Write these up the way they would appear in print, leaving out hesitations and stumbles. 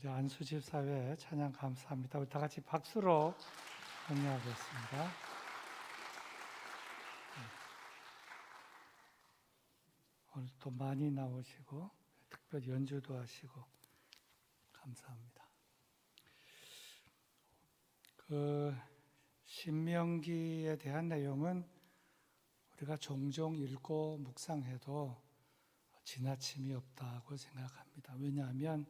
우리 안수집 사회 찬양 감사합니다. 우리 다 같이 박수로 격려하겠습니다. 오늘 또 많이 나오시고 특별 연주도 하시고 감사합니다. 신명기에 대한 내용은 우리가 종종 읽고 묵상해도 지나침이 없다고 생각합니다. 왜냐하면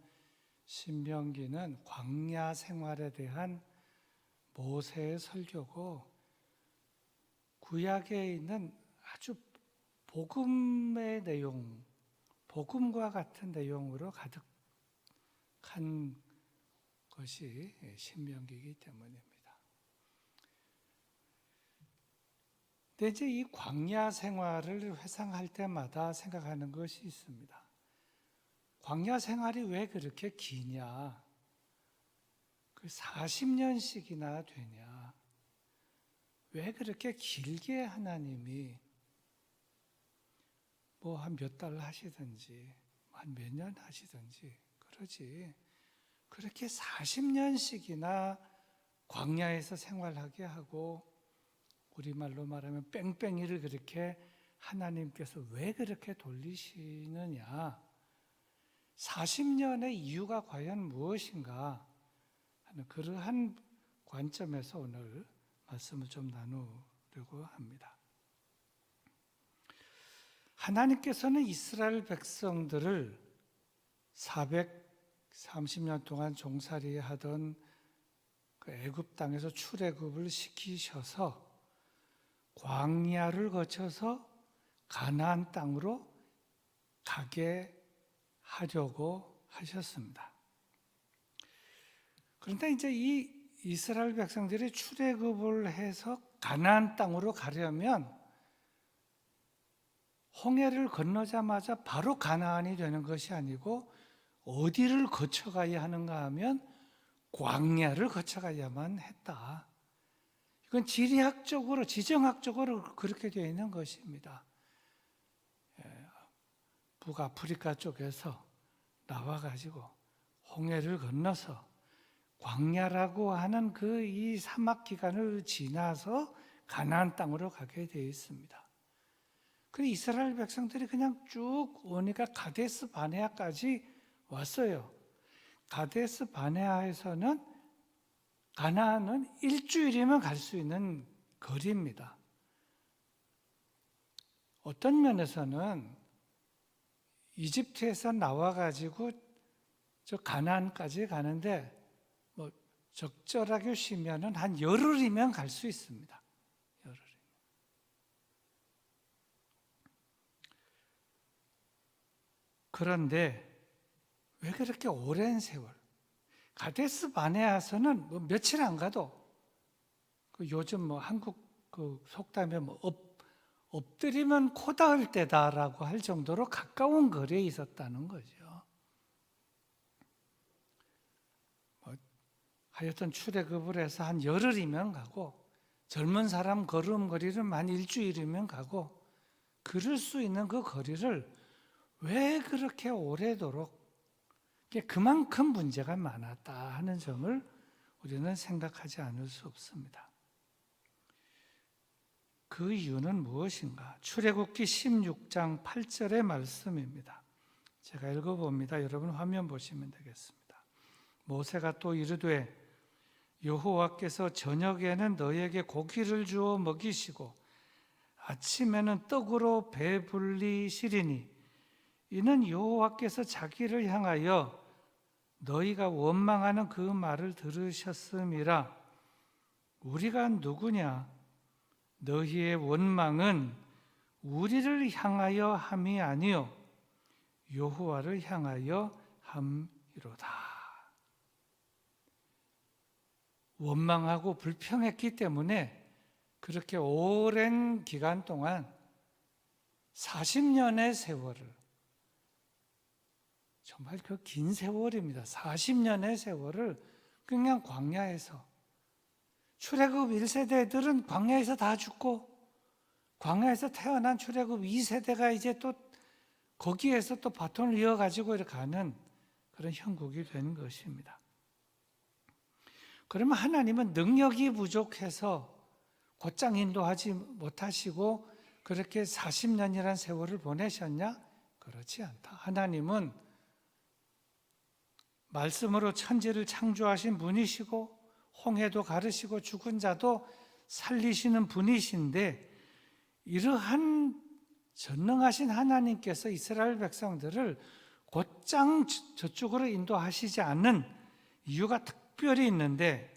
신명기는 광야 생활에 대한 모세의 설교고 구약에 있는 아주 복음의 내용, 복음과 같은 내용으로 가득한 것이 신명기이기 때문입니다. 근데 이제 이 광야 생활을 회상할 때마다 생각하는 것이 있습니다. 광야 생활이 왜 그렇게 기냐? 그 40년씩이나 되냐? 왜 그렇게 길게 하나님이 뭐 한 몇 달 하시든지 한 몇 년 하시든지 그러지 그렇게 40년씩이나 광야에서 생활하게 하고 우리말로 말하면 뺑뺑이를 그렇게 하나님께서 왜 그렇게 돌리시느냐? 40년의 이유가 과연 무엇인가 하는 그러한 관점에서 오늘 말씀을 좀 나누려고 합니다. 하나님께서는 이스라엘 백성들을 430년 동안 종살이 하던 그 애굽 땅에서 출애굽을 시키셔서 광야를 거쳐서 가나안 땅으로 가게 하려고 하셨습니다. 그런데 이제 이 이스라엘 백성들이 출애굽을 해서 가나안 땅으로 가려면 홍해를 건너자마자 바로 가나안이 되는 것이 아니고 어디를 거쳐가야 하는가 하면 광야를 거쳐가야만 했다. 이건 지리학적으로, 지정학적으로 그렇게 되어 있는 것입니다. 북아프리카 쪽에서 나와가지고 홍해를 건너서 광야라고 하는 그 이 사막 기간을 지나서 가나안 땅으로 가게 되어 있습니다. 그 이스라엘 백성들이 그냥 쭉 오니까 가데스 바네아까지 왔어요. 가데스 바네아에서는 가나안은 일주일이면 갈 수 있는 거리입니다. 어떤 면에서는 이집트에서 나와가지고 저 가나안까지 가는데 뭐 적절하게 쉬면은 한 열흘이면 갈 수 있습니다. 열흘이면. 그런데 왜 그렇게 오랜 세월? 가데스 바네아에서는 뭐 며칠 안 가도 요즘 뭐 한국 그 속담에 뭐 엎드리면 코 닿을 때다라고 할 정도로 가까운 거리에 있었다는 거죠. 하여튼 출애굽을 해서 한 열흘이면 가고 젊은 사람 걸음거리는 한 일주일이면 가고 그럴 수 있는 그 거리를 왜 그렇게 오래도록 그만큼 문제가 많았다 하는 점을 우리는 생각하지 않을 수 없습니다. 그 이유는 무엇인가? 출애굽기 16장 8절의 말씀입니다. 제가 읽어봅니다. 여러분 화면 보시면 되겠습니다. 모세가 또 이르되 여호와께서 저녁에는 너에게 고기를 주어 먹이시고 아침에는 떡으로 배불리시리니 이는 여호와께서 자기를 향하여 너희가 원망하는 그 말을 들으셨음이라. 우리가 누구냐? 너희의 원망은 우리를 향하여 함이 아니요 여호와를 향하여 함이로다. 원망하고 불평했기 때문에 그렇게 오랜 기간 동안 40년의 세월을, 정말 그 긴 세월입니다. 40년의 세월을 그냥 광야에서, 출애굽 1세대들은 광야에서 다 죽고 광야에서 태어난 출애굽 2세대가 이제 또 거기에서 또 바톤을 이어가지고 이렇게 가는 그런 형국이 된 것입니다. 그러면 하나님은 능력이 부족해서 곧장 인도하지 못하시고 그렇게 40년이라는 세월을 보내셨냐? 그렇지 않다. 하나님은 말씀으로 천지를 창조하신 분이시고 홍해도 가르시고 죽은 자도 살리시는 분이신데, 이러한 전능하신 하나님께서 이스라엘 백성들을 곧장 저쪽으로 인도하시지 않는 이유가 특별히 있는데,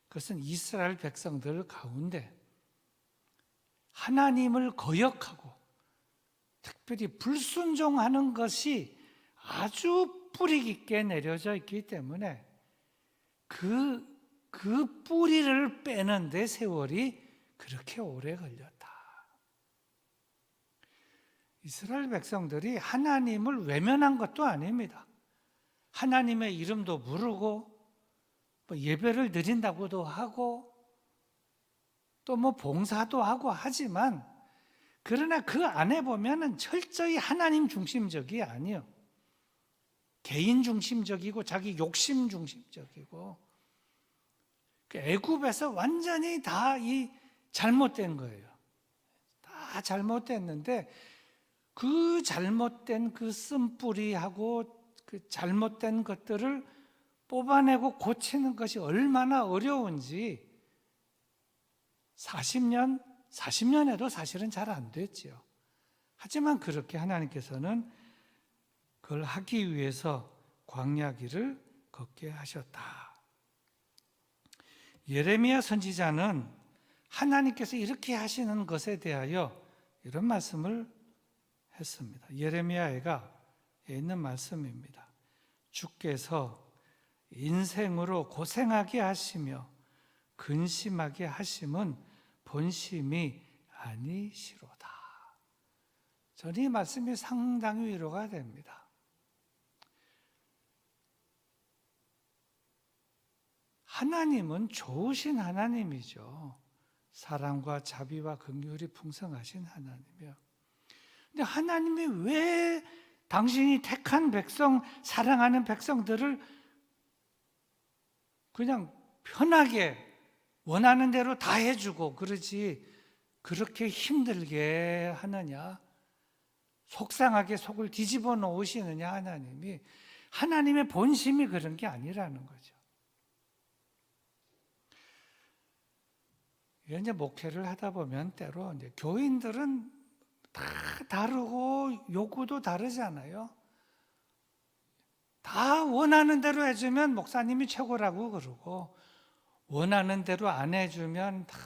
그것은 이스라엘 백성들 가운데 하나님을 거역하고 특별히 불순종하는 것이 아주 뿌리 깊게 내려져 있기 때문에 그 뿌리를 빼는 데 세월이 그렇게 오래 걸렸다. 이스라엘 백성들이 하나님을 외면한 것도 아닙니다. 하나님의 이름도 부르고 예배를 드린다고도 하고 또 봉사도 하고 하지만, 그러나 그 안에 보면은 철저히 하나님 중심적이 아니요, 개인 중심적이고 자기 욕심 중심적이고, 애굽에서 완전히 다 잘못된 거예요. 다 잘못됐는데 그 잘못된 그 쓴뿌리하고 그 잘못된 것들을 뽑아내고 고치는 것이 얼마나 어려운지 40년에도 사실은 잘 안 됐죠. 하지만 그렇게 하나님께서는 그걸 하기 위해서 광야길을 걷게 하셨다. 예레미야 선지자는 하나님께서 이렇게 하시는 것에 대하여 이런 말씀을 했습니다. 예레미야에 있는 말씀입니다. 주께서 인생으로 고생하게 하시며 근심하게 하심은 본심이 아니시로다. 저는 이 말씀이 상당히 위로가 됩니다. 하나님은 좋으신 하나님이죠. 사랑과 자비와 긍휼이 풍성하신 하나님이요. 근데 하나님이 왜 당신이 택한 백성, 사랑하는 백성들을 그냥 편하게 원하는 대로 다 해주고 그러지 그렇게 힘들게 하느냐, 속상하게 속을 뒤집어 놓으시느냐, 하나님의 본심이 그런 게 아니라는 거죠. 이제 목회를 하다 보면 때로 이제 교인들은 다 다르고 요구도 다르잖아요. 다 원하는 대로 해주면 목사님이 최고라고 그러고, 원하는 대로 안 해주면 다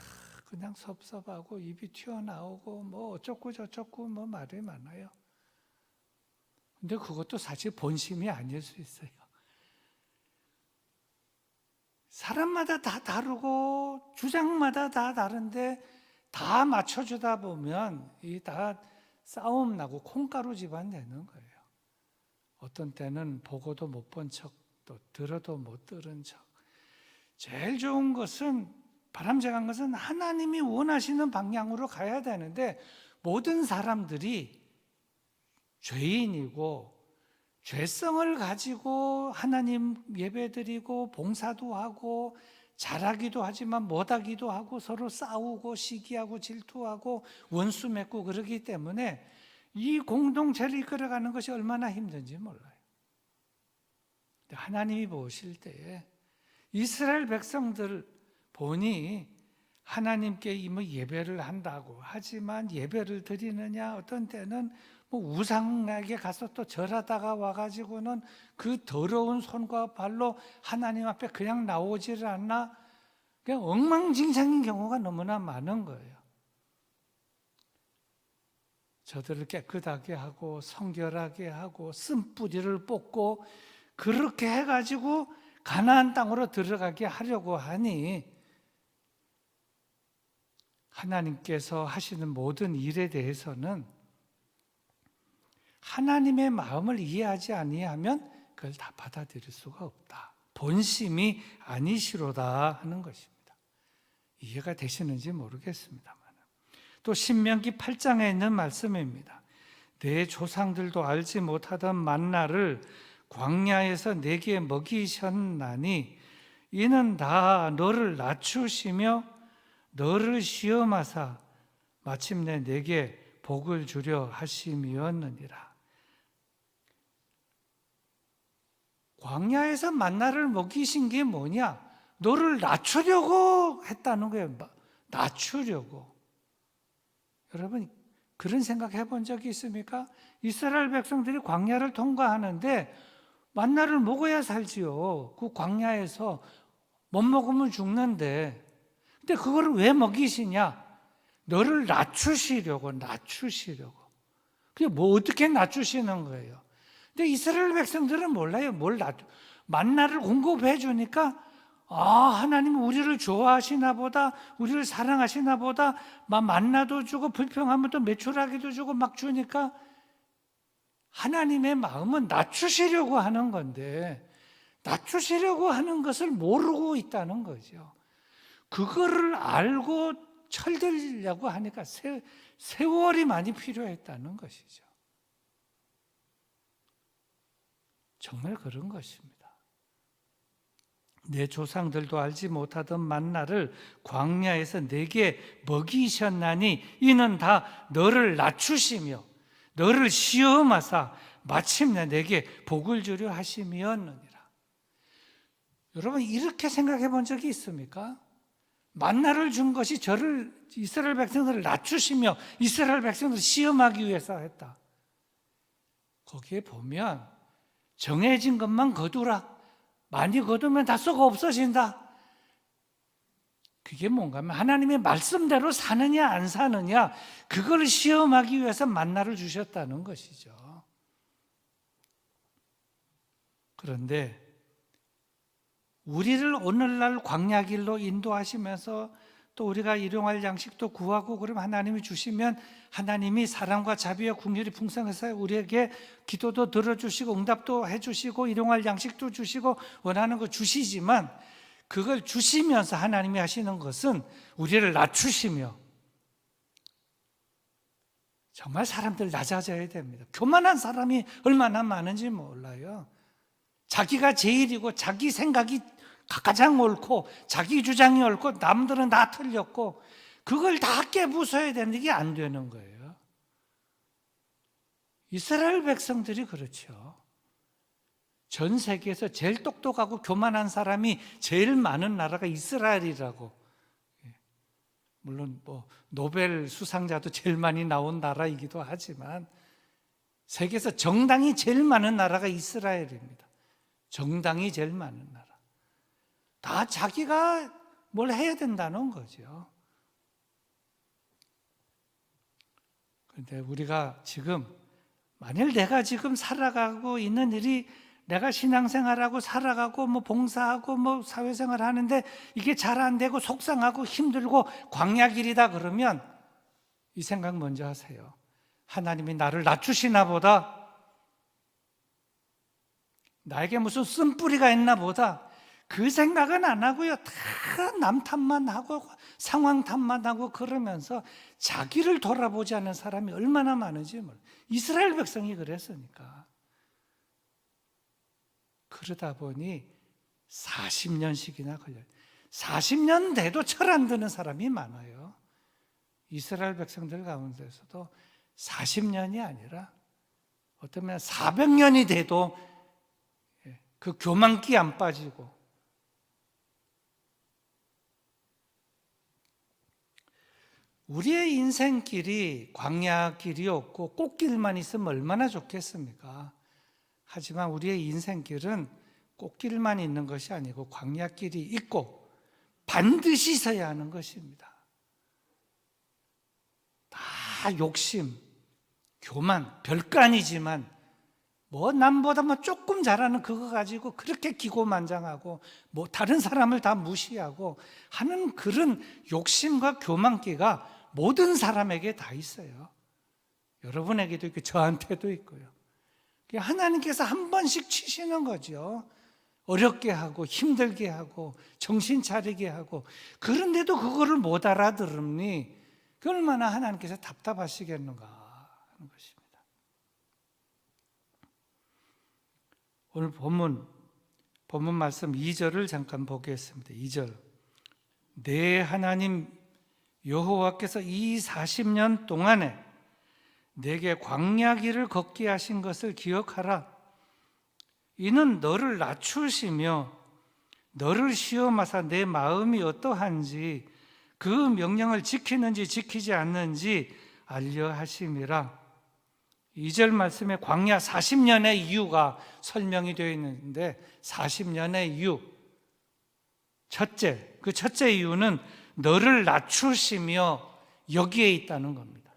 그냥 섭섭하고 입이 튀어나오고 어쩌고 저쩌고 말이 많아요. 근데 그것도 사실 본심이 아닐 수 있어요. 사람마다 다 다르고 주장마다 다 다른데 다 맞춰주다 보면 다 싸움 나고 콩가루 집안 되는 거예요. 어떤 때는 보고도 못 본 척, 또 들어도 못 들은 척. 제일 좋은 것은, 바람직한 것은 하나님이 원하시는 방향으로 가야 되는데, 모든 사람들이 죄인이고 죄성을 가지고 하나님 예배드리고 봉사도 하고 잘하기도 하지만 못하기도 하고 서로 싸우고 시기하고 질투하고 원수 맺고 그러기 때문에 이 공동체를 이끌어가는 것이 얼마나 힘든지 몰라요. 하나님이 보실 때에 이스라엘 백성들 보니 하나님께 예배를 한다고 하지만 예배를 드리느냐, 어떤 때는 우상에게 가서 또 절하다가 와가지고는 그 더러운 손과 발로 하나님 앞에 그냥 나오지를 않나, 그냥 엉망진창인 경우가 너무나 많은 거예요. 저들을 깨끗하게 하고 성결하게 하고 쓴뿌리를 뽑고 그렇게 해가지고 가나안 땅으로 들어가게 하려고 하니, 하나님께서 하시는 모든 일에 대해서는 하나님의 마음을 이해하지 아니하면 그걸 다 받아들일 수가 없다. 본심이 아니시로다 하는 것입니다. 이해가 되시는지 모르겠습니다만, 또 신명기 8장에 있는 말씀입니다. 내 조상들도 알지 못하던 만나를 광야에서 내게 먹이셨나니 이는 다 너를 낮추시며 너를 시험하사 마침내 내게 복을 주려 하심이었느니라. 광야에서 만나를 먹이신 게 뭐냐? 너를 낮추려고 했다는 거예요. 낮추려고. 여러분 그런 생각 해본 적이 있습니까? 이스라엘 백성들이 광야를 통과하는데 만나를 먹어야 살지요. 그 광야에서 못 먹으면 죽는데. 근데 그거를 왜 먹이시냐? 너를 낮추시려고. 그게 뭐 어떻게 낮추시는 거예요? 근데 이스라엘 백성들은 몰라요. 만나를 공급해 주니까 하나님 우리를 좋아하시나 보다, 우리를 사랑하시나 보다, 만나도 주고 불평하면 또 메추라기도 주고 막 주니까 하나님의 마음은 낮추시려고 하는 건데 낮추시려고 하는 것을 모르고 있다는 거죠. 그거를 알고 철들려고 하니까 세월이 많이 필요했다는 것이죠. 정말 그런 것입니다. 내 조상들도 알지 못하던 만나를 광야에서 내게 먹이셨나니 이는 다 너를 낮추시며 너를 시험하사 마침내 내게 복을 주려 하심이었느니라. 여러분 이렇게 생각해 본 적이 있습니까? 만나를 준 것이 이스라엘 백성들을 낮추시며 이스라엘 백성들을 시험하기 위해서 했다. 거기에 보면 정해진 것만 거두라. 많이 거두면 다 썩어 없어진다. 그게 뭔가 하면 하나님의 말씀대로 사느냐 안 사느냐 그걸 시험하기 위해서 만나를 주셨다는 것이죠. 그런데 우리를 오늘날 광야길로 인도하시면서 또 우리가 일용할 양식도 구하고 그러면 하나님이 주시면 하나님이 사랑과 자비와 긍휼이 풍성해서 우리에게 기도도 들어주시고 응답도 해주시고 일용할 양식도 주시고 원하는 거 주시지만 그걸 주시면서 하나님이 하시는 것은 우리를 낮추시며 정말 사람들 낮아져야 됩니다. 교만한 사람이 얼마나 많은지 몰라요. 자기가 제일이고 자기 생각이 가장 옳고 자기 주장이 옳고 남들은 다 틀렸고 그걸 다 깨부숴야 되는데 이게 안 되는 거예요. 이스라엘 백성들이 그렇죠. 전 세계에서 제일 똑똑하고 교만한 사람이 제일 많은 나라가 이스라엘이라고. 물론 노벨 수상자도 제일 많이 나온 나라이기도 하지만 세계에서 정당이 제일 많은 나라가 이스라엘입니다. 정당이 제일 많은 나라. 다 자기가 뭘 해야 된다는 거죠. 그런데 우리가 지금 만일 내가 지금 살아가고 있는 일이 내가 신앙생활하고 살아가고 봉사하고 사회생활 하는데 이게 잘 안 되고 속상하고 힘들고 광야길이다 그러면 이 생각 먼저 하세요. 하나님이 나를 낮추시나 보다. 나에게 무슨 쓴뿌리가 있나 보다. 그 생각은 안 하고요. 다 남 탓만 하고 상황 탓만 하고 그러면서 자기를 돌아보지 않는 사람이 얼마나 많은지 몰라요. 이스라엘 백성이 그랬으니까. 그러다 보니 40년씩이나 걸려요. 40년 돼도 철 안 드는 사람이 많아요. 이스라엘 백성들 가운데서도 40년이 아니라 어쩌면 400년이 돼도 그 교만기 안 빠지고 우리의 인생길이 광야길이었고 꽃길만 있으면 얼마나 좋겠습니까? 하지만 우리의 인생길은 꽃길만 있는 것이 아니고 광야길이 있고 반드시 서야 하는 것입니다. 다 욕심, 교만, 별거 아니지만 남보다 조금 잘하는 그거 가지고 그렇게 기고만장하고 다른 사람을 다 무시하고 하는 그런 욕심과 교만기가 모든 사람에게 다 있어요. 여러분에게도 있고 저한테도 있고요. 하나님께서 한 번씩 치시는 거죠. 어렵게 하고 힘들게 하고 정신 차리게 하고 그런데도 그거를 못 알아들으니 얼마나 하나님께서 답답하시겠는가 하는 것입니다. 오늘 본문 말씀 2절을 잠깐 보겠습니다. 2절. 내 하나님 여호와께서 이 40년 동안에 내게 광야 길을 걷게 하신 것을 기억하라. 이는 너를 낮추시며 너를 시험하사 내 마음이 어떠한지 그 명령을 지키는지 지키지 않는지 알려 하심이라. 2절 말씀에 광야 40년의 이유가 설명이 되어 있는데 40년의 이유 그 첫째 이유는 너를 낮추시며 여기에 있다는 겁니다.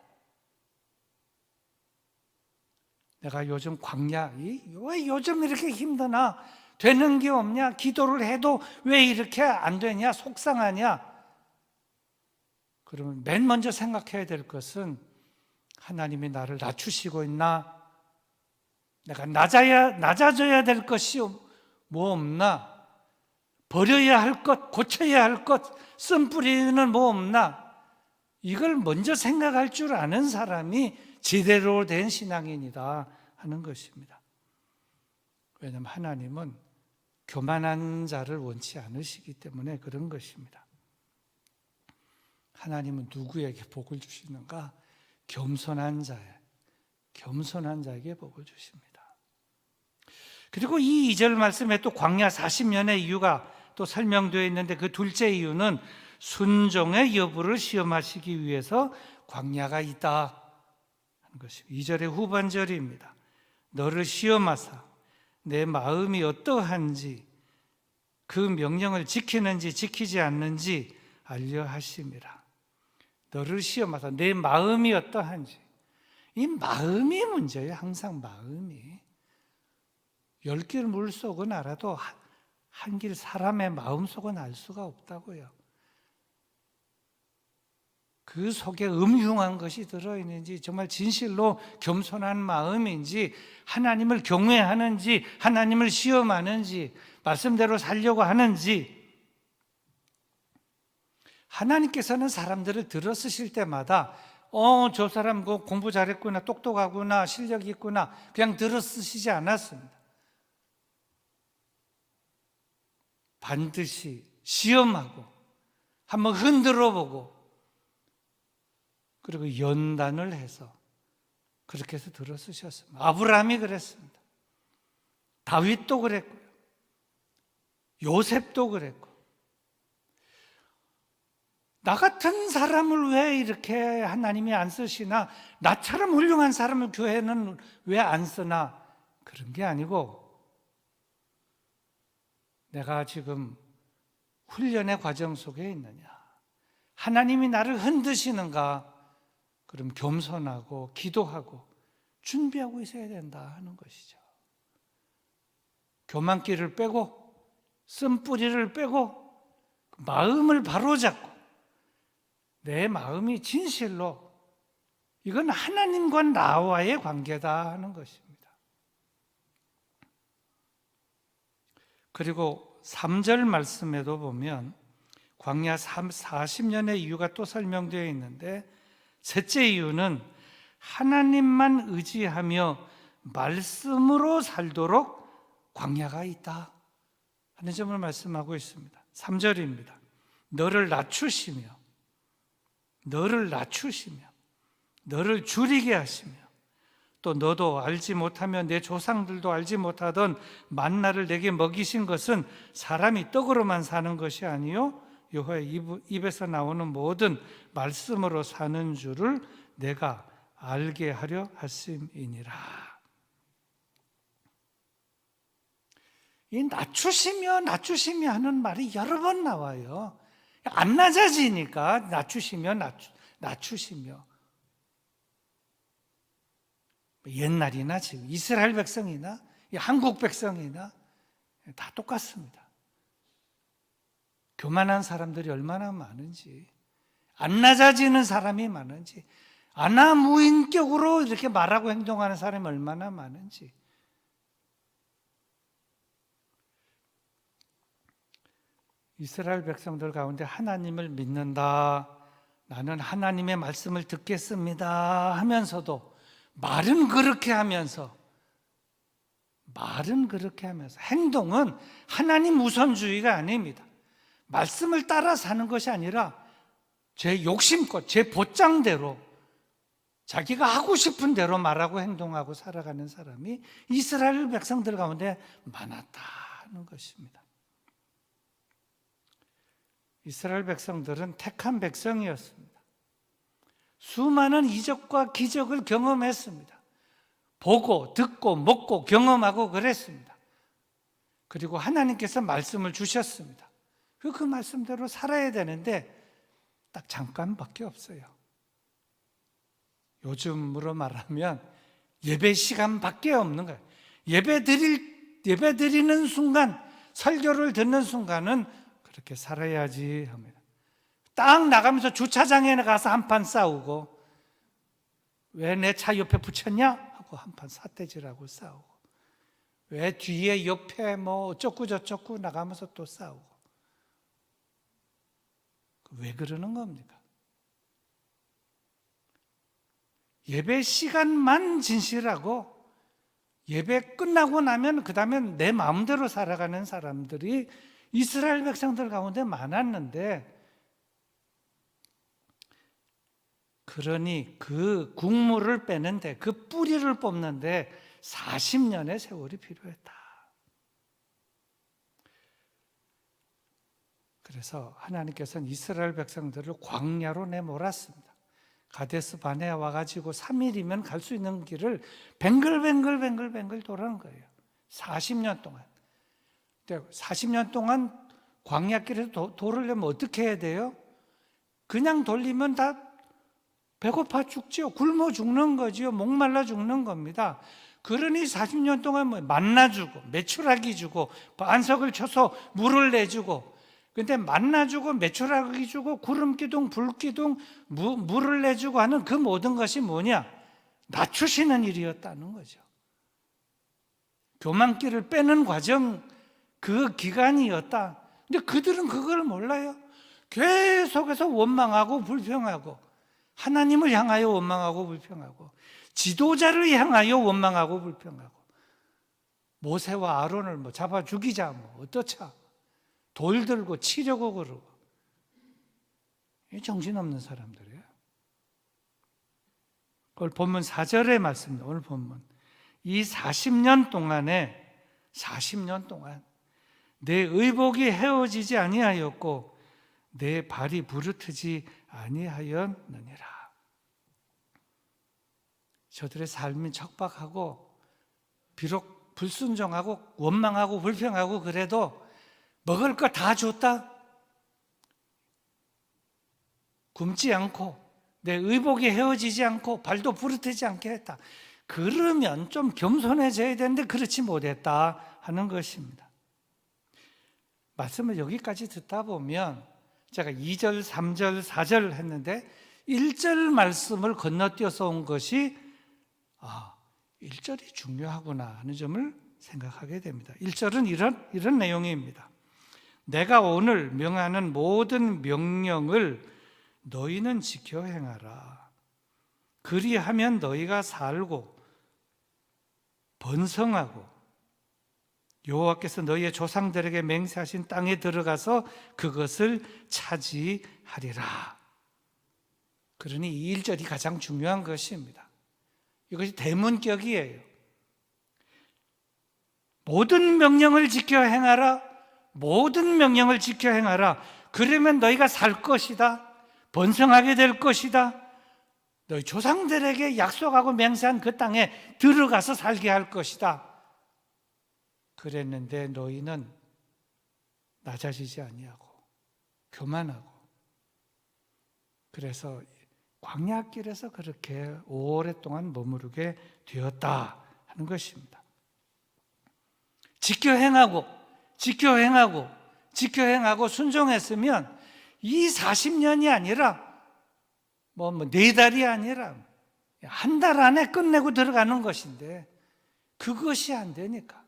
내가 요즘 왜 요즘 이렇게 힘드나? 되는 게 없냐? 기도를 해도 왜 이렇게 안 되냐? 속상하냐? 그러면 맨 먼저 생각해야 될 것은 하나님이 나를 낮추시고 있나? 내가 낮아져야 될 것이 뭐 없나? 버려야 할 것, 고쳐야 할 것, 쓴뿌리는 뭐 없나? 이걸 먼저 생각할 줄 아는 사람이 제대로 된 신앙인이다 하는 것입니다. 왜냐하면 하나님은 교만한 자를 원치 않으시기 때문에 그런 것입니다. 하나님은 누구에게 복을 주시는가? 겸손한 자에게 복을 주십니다. 그리고 이 2절 말씀에 또 광야 40년의 이유가 또 설명되어 있는데 그 둘째 이유는 순종의 여부를 시험하시기 위해서 광야가 있다 하는 것입니다. 2절의 후반절입니다. 너를 시험하사 내 마음이 어떠한지 그 명령을 지키는지 지키지 않는지 알려 하심이라. 너를 시험하사 내 마음이 어떠한지. 이 마음이 문제예요. 항상 마음이. 10길 물속은 알아도 한 길 사람의 마음속은 알 수가 없다고요. 그 속에 음흉한 것이 들어있는지, 정말 진실로 겸손한 마음인지, 하나님을 경외하는지, 하나님을 시험하는지, 말씀대로 살려고 하는지. 하나님께서는 사람들을 들어 쓰실 때마다 저 사람 공부 잘했구나, 똑똑하구나, 실력이 있구나 그냥 들어 쓰시지 않았습니다. 반드시 시험하고 한번 흔들어 보고 그리고 연단을 해서 그렇게 해서 들어 쓰셨습니다. 아브라함이 그랬습니다. 다윗도 그랬고요. 요셉도 그랬고. 나 같은 사람을 왜 이렇게 하나님이 안 쓰시나? 나처럼 훌륭한 사람을 교회는 왜 안 쓰나? 그런 게 아니고 내가 지금 훈련의 과정 속에 있느냐? 하나님이 나를 흔드시는가? 그럼 겸손하고 기도하고 준비하고 있어야 된다 하는 것이죠. 교만기를 빼고 쓴뿌리를 빼고 마음을 바로잡고 내 마음이 진실로 이건 하나님과 나와의 관계다 하는 것입니다. 그리고 3절 말씀에도 보면 광야 40년의 이유가 또 설명되어 있는데 셋째 이유는 하나님만 의지하며 말씀으로 살도록 광야가 있다 하는 점을 말씀하고 있습니다. 3절입니다. 너를 낮추시며 너를 줄이게 하시며 또 너도 알지 못하며 내 조상들도 알지 못하던 만나를 내게 먹이신 것은 사람이 떡으로만 사는 것이 아니요 여호와의 입에서 나오는 모든 말씀으로 사는 줄을 내가 알게 하려 하심이니라. 이 낮추시며 하는 말이 여러 번 나와요. 안 낮아지니까 낮추시며 옛날이나 지금 이스라엘 백성이나 한국 백성이나 다 똑같습니다. 교만한 사람들이 얼마나 많은지, 안 낮아지는 사람이 많은지, 아나무인격으로 이렇게 말하고 행동하는 사람이 얼마나 많은지. 이스라엘 백성들 가운데 하나님을 믿는다, 나는 하나님의 말씀을 듣겠습니다 하면서도 말은 그렇게 하면서 말은 그렇게 하면서 행동은 하나님 우선주의가 아닙니다. 말씀을 따라 사는 것이 아니라 제 욕심껏, 제 보장대로 자기가 하고 싶은 대로 말하고 행동하고 살아가는 사람이 이스라엘 백성들 가운데 많았다는 것입니다. 이스라엘 백성들은 택한 백성이었습니다. 수많은 이적과 기적을 경험했습니다. 보고 듣고 먹고 경험하고 그랬습니다. 그리고 하나님께서 말씀을 주셨습니다. 그 말씀대로 살아야 되는데 딱 잠깐밖에 없어요. 요즘으로 말하면 예배 시간밖에 없는 거예요. 예배 드리는 순간, 설교를 듣는 순간은 그렇게 살아야지 합니다. 딱 나가면서 주차장에 가서 한판 싸우고, 왜 내 차 옆에 붙였냐? 하고 한판 삿대질하고 싸우고, 왜 뒤에 옆에 뭐 어쩌고 저쩌고 나가면서 또 싸우고. 왜 그러는 겁니까? 예배 시간만 진실하고 예배 끝나고 나면 그 다음엔 내 마음대로 살아가는 사람들이 이스라엘 백성들 가운데 많았는데, 그러니 그 국물을 빼는데, 그 뿌리를 뽑는데 40년의 세월이 필요했다. 그래서 하나님께서는 이스라엘 백성들을 광야로 내몰았습니다. 가데스 바네에 와가지고 3일이면 갈 수 있는 길을 뱅글뱅글 도는 거예요. 40년 동안. 40년 동안 광야길에서 돌으려면 어떻게 해야 돼요? 그냥 돌리면 다 배고파 죽죠. 굶어 죽는 거지요. 목말라 죽는 겁니다. 그러니 40년 동안 만나 주고 메추라기 주고 반석을 쳐서 물을 내주고, 근데 만나 주고 메추라기 주고 구름기둥 불기둥 물을 내주고 하는 그 모든 것이 뭐냐? 낮추시는 일이었다는 거죠. 교만기를 빼는 과정, 그 기간이었다. 근데 그들은 그걸 몰라요. 계속해서 원망하고 불평하고, 하나님을 향하여 원망하고 불평하고, 지도자를 향하여 원망하고 불평하고, 모세와 아론을 잡아 죽이자 어떠차, 돌 들고 치려고 그러고. 정신없는 사람들이에요. 오늘 본문 4절의 말씀입니다. 오늘 본문. 이 40년 동안에 40년 동안 내 의복이 헤어지지 아니하였고 내 발이 부르트지 아니하였느니라. 저들의 삶이 척박하고 비록 불순종하고 원망하고 불평하고 그래도 먹을 거 다 줬다? 굶지 않고 내 의복이 헤어지지 않고 발도 부르트지 않게 했다. 그러면 좀 겸손해져야 되는데 그렇지 못했다 하는 것입니다. 말씀을 여기까지 듣다 보면 제가 2절, 3절, 4절 했는데 1절 말씀을 건너뛰어서 온 것이 1절이 중요하구나 하는 점을 생각하게 됩니다. 1절은 이런 내용입니다. 내가 오늘 명하는 모든 명령을 너희는 지켜 행하라. 그리하면 너희가 살고 번성하고 여호와께서 너희의 조상들에게 맹세하신 땅에 들어가서 그것을 차지하리라. 그러니 이 1절이 가장 중요한 것입니다. 이것이 대문격이에요. 모든 명령을 지켜 행하라. 모든 명령을 지켜 행하라. 그러면 너희가 살 것이다. 번성하게 될 것이다. 너희 조상들에게 약속하고 맹세한 그 땅에 들어가서 살게 할 것이다. 그랬는데 너희는 낮아지지 아니하고 교만하고, 그래서 광야길에서 그렇게 오랫동안 머무르게 되었다 하는 것입니다. 지켜 행하고 순종했으면 이 40년이 아니라 4달이 아니라 한 달 안에 끝내고 들어가는 것인데, 그것이 안 되니까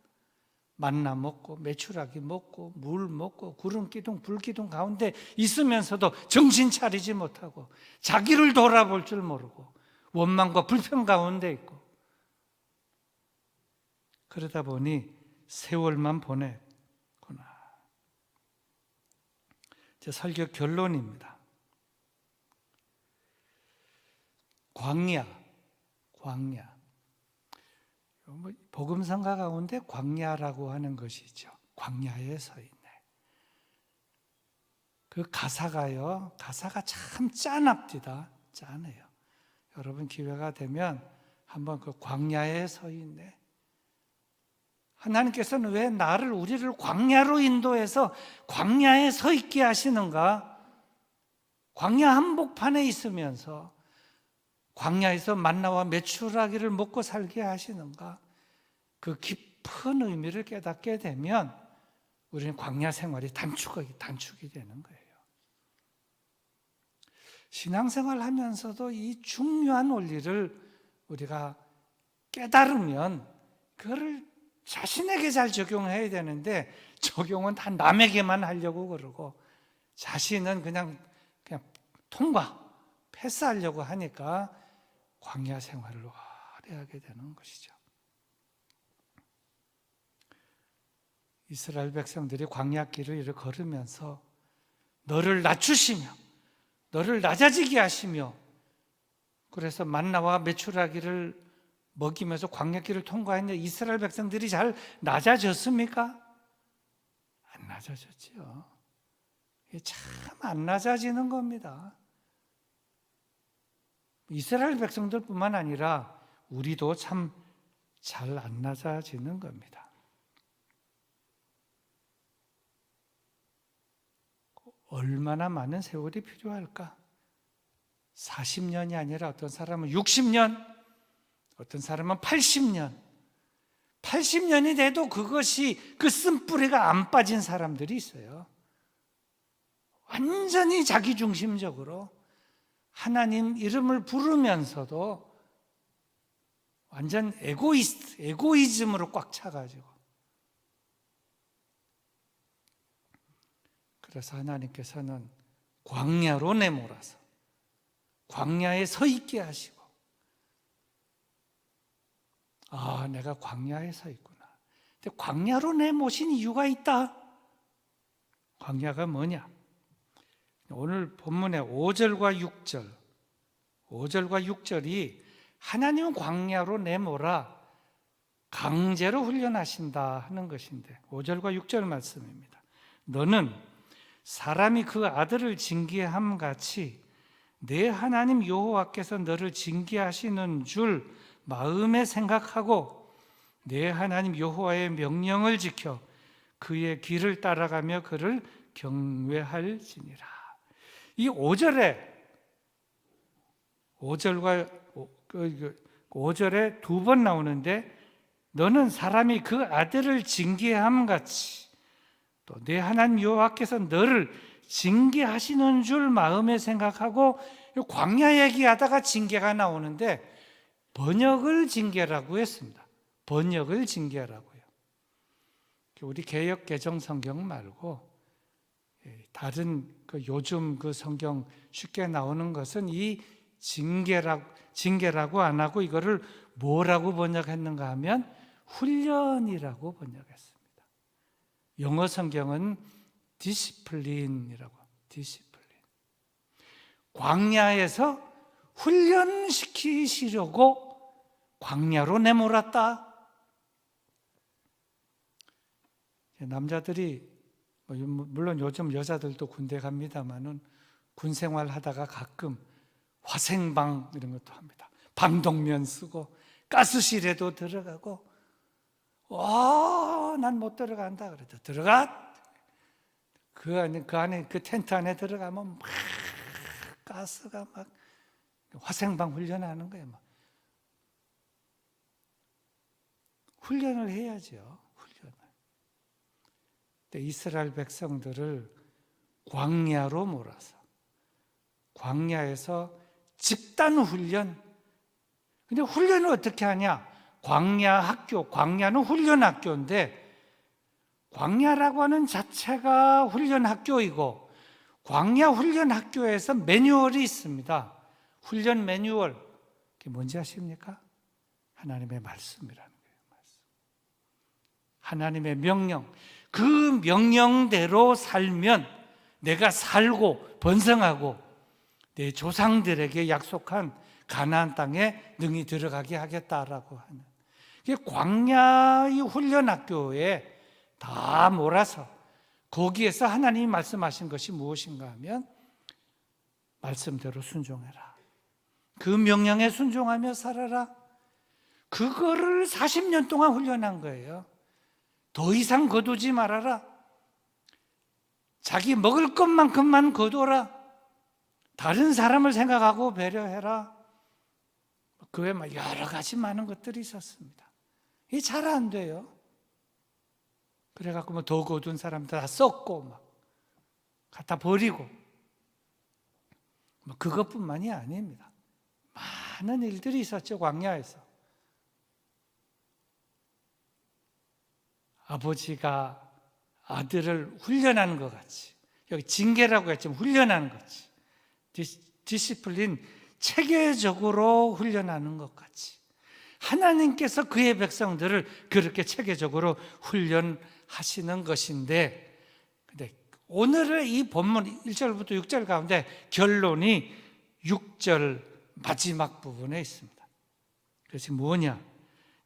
만나 먹고 메추라기 먹고 물 먹고 구름기둥 불기둥 가운데 있으면서도 정신 차리지 못하고 자기를 돌아볼 줄 모르고 원망과 불평 가운데 있고, 그러다 보니 세월만 보냈구나. 제 설교 결론입니다. 광야. 복음성가 가운데 광야라고 하는 것이 있죠. 광야에 서 있네. 그 가사가 참 짠합디다. 짠해요. 여러분 기회가 되면 한번 그 광야에 서 있네. 하나님께서는 왜 우리를 광야로 인도해서 광야에 서 있게 하시는가? 광야 한복판에 있으면서 광야에서 만나와 메추라기를 먹고 살게 하시는가? 그 깊은 의미를 깨닫게 되면 우리는 광야 생활이 단축이 되는 거예요. 신앙생활 하면서도 이 중요한 원리를 우리가 깨달으면 그거를 자신에게 잘 적용해야 되는데 적용은 다 남에게만 하려고 그러고 자신은 그냥 패스하려고 하니까 광야 생활을 오래 하게 되는 것이죠. 이스라엘 백성들이 광야길을 이렇게 걸으면서 너를 낮추시며 너를 낮아지게 하시며 그래서 만나와 메추라기를 먹이면서 광야길을 통과했는데 이스라엘 백성들이 잘 낮아졌습니까? 안 낮아졌지요. 이게 참 안 낮아지는 겁니다. 이스라엘 백성들뿐만 아니라 우리도 참 잘 안 낮아지는 겁니다. 얼마나 많은 세월이 필요할까? 40년이 아니라 어떤 사람은 60년, 어떤 사람은 80년. 80년이 돼도 그것이 그 쓴뿌리가 안 빠진 사람들이 있어요. 완전히 자기중심적으로 하나님 이름을 부르면서도 완전 에고이즘으로 꽉 차가지고. 그래서 하나님께서는 광야로 내몰아서 광야에 서 있게 하시고 내가 광야에 서 있구나. 근데 광야로 내모신 이유가 있다. 광야가 뭐냐? 오늘 본문의 5절과 6절이 하나님은 광야로 내몰아 강제로 훈련하신다 하는 것인데 5절과 6절 말씀입니다. 너는 사람이 그 아들을 징계함 같이 내 하나님 여호와께서 너를 징계하시는 줄 마음에 생각하고 내 하나님 여호와의 명령을 지켜 그의 길을 따라가며 그를 경외할지니라. 이 5절에 두 번 나오는데 너는 사람이 그 아들을 징계함 같이 또 내 하나님 여호와께서 너를 징계하시는 줄 마음에 생각하고 광야 얘기하다가 징계가 나오는데 번역을 징계라고 했습니다. 번역을 징계라고요. 우리 개역 개정 성경 말고 다른 요즘 그 성경 쉽게 나오는 것은 이 징계라고 안 하고 이거를 뭐라고 번역했는가 하면 훈련이라고 번역했습니다. 영어 성경은 디시플린이라고. 광야에서 훈련시키시려고 광야로 내몰았다. 남자들이 물론 요즘 여자들도 군대 갑니다만은 군 생활하다가 가끔 화생방 이런 것도 합니다. 방독면 쓰고 가스실에도 들어가고 난 못 들어간다 그래도 들어가. 그 안에 그 텐트 안에 들어가면 막 가스가 막 화생방 훈련하는 거예요. 막. 훈련을 해야죠. 근데 이스라엘 백성들을 광야로 몰아서 광야에서 집단 훈련. 근데 훈련을 어떻게 하냐? 광야는 훈련 학교인데 광야라고 하는 자체가 훈련 학교이고 광야 훈련 학교에서 매뉴얼이 있습니다. 훈련 매뉴얼. 그게 뭔지 아십니까? 하나님의 말씀이라는 거예요. 말씀. 하나님의 명령, 그 명령대로 살면 내가 살고 번성하고 내 조상들에게 약속한 가나안 땅에 능히 들어가게 하겠다라고 하는, 이게 광야의 훈련학교에 다 몰아서 거기에서 하나님이 말씀하신 것이 무엇인가 하면 말씀대로 순종해라, 그 명령에 순종하며 살아라. 그거를 40년 동안 훈련한 거예요. 더 이상 거두지 말아라. 자기 먹을 것만큼만 거둬라. 다른 사람을 생각하고 배려해라. 그 외에 여러 가지 많은 것들이 있었습니다. 이게 잘 안 돼요. 그래갖고 더 거둔 사람들 다 썩고 막 갖다 버리고, 그것뿐만이 아닙니다. 많은 일들이 있었죠. 광야에서 아버지가 아들을 훈련하는 것 같이, 여기 징계라고 했지만 훈련하는 것 같이, 디시플린, 체계적으로 훈련하는 것 같이 하나님께서 그의 백성들을 그렇게 체계적으로 훈련하시는 것인데, 근데 오늘의 이 본문 1절부터 6절 가운데 결론이 6절 마지막 부분에 있습니다. 그것이 뭐냐?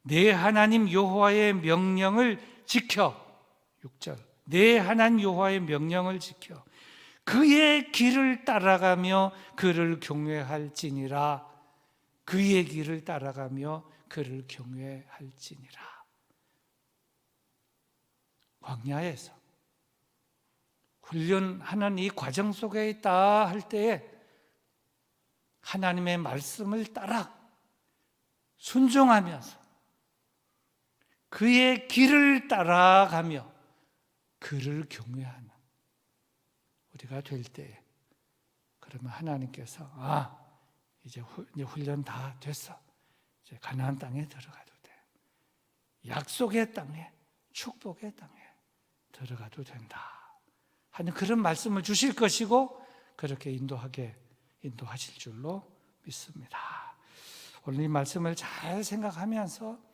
내 하나님 여호와의 명령을 지켜, 6절, 내 하나님 여호와의 명령을 지켜 그의 길을 따라가며 그를 경외할지니라. 그의 길을 따라가며 그를 경외할지니라. 광야에서 훈련하는 이 과정 속에 있다 할 때에 하나님의 말씀을 따라 순종하면서 그의 길을 따라가며 그를 경외하는 우리가 될 때에, 그러면 하나님께서 이제 훈련 다 됐어, 이제 가나안 땅에 들어가도 돼, 약속의 땅에, 축복의 땅에 들어가도 된다 하는 그런 말씀을 주실 것이고, 그렇게 인도하실 줄로 믿습니다. 오늘 이 말씀을 잘 생각하면서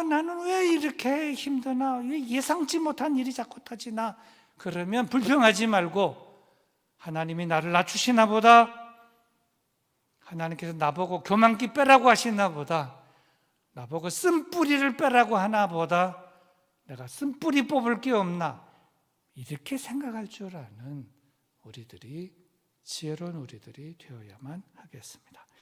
나는 왜 이렇게 힘드나, 왜 예상치 못한 일이 자꾸 터지나, 그러면 불평하지 말고 하나님이 나를 낮추시나 보다, 하나님께서 나보고 교만기 빼라고 하시나 보다, 나보고 쓴뿌리를 빼라고 하나 보다, 내가 쓴뿌리 뽑을 게 없나, 이렇게 생각할 줄 아는 우리들이, 지혜로운 우리들이 되어야만 하겠습니다.